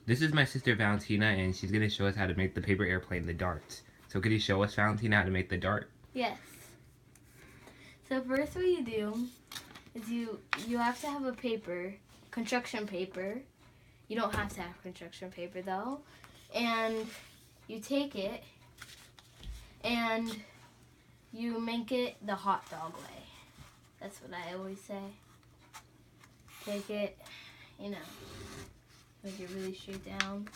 This is my sister Valentina, and she's gonna show us how to make the paper airplane, the darts. So could you show us, Valentina, how to make the dart? Yes. So first what you do is you have to have a paper, construction paper. You don't have to have construction paper though. And you take it and you make it the hot dog way. That's what I always say. Take it, make it really straight down.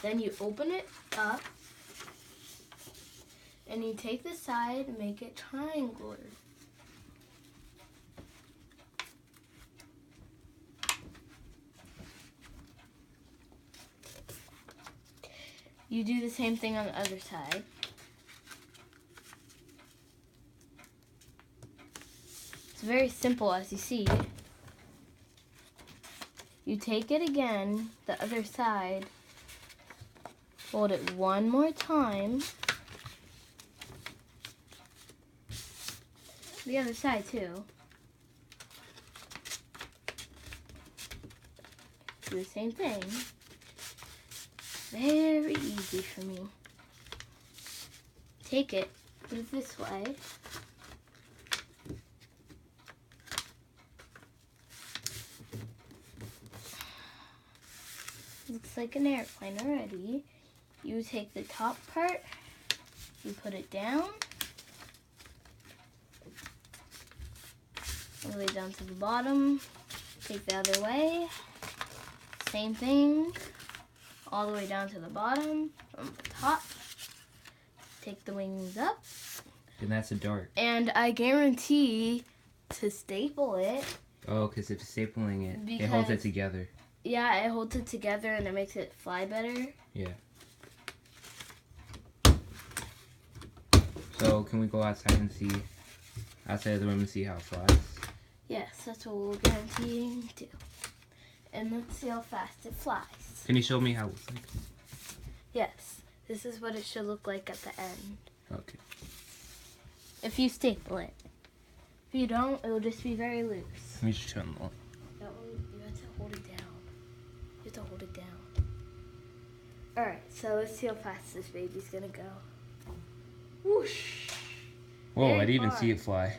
Then you open it up and you take the side and make it triangular. You do the same thing on the other side. It's very simple as you see. You take it again, the other side, fold it one more time. The other side too. Do the same thing. Very easy for me. Take it, put it this way. Looks like an airplane already. You take the top part, you put it down, all the way down to the bottom. Take the other way, same thing, all the way down to the bottom, from the top. Take the wings up. And that's a dart. And I guarantee to staple it. Oh, because if stapling it, it holds it together. Yeah, it holds it together and it makes it fly better. Yeah. So can we go outside and see, outside of the room and see how it flies? Yes, that's what we'll guarantee to do. And let's see how fast it flies. Can you show me how it looks like? Yes, this is what it should look like at the end. Okay. If you staple it. If you don't, it'll just be very loose. Let me just turn the light. That one, you have to hold it down. You have to hold it down. Alright, so let's see how fast this baby's gonna go. Whoosh! Whoa, Very I didn't even far. see it fly.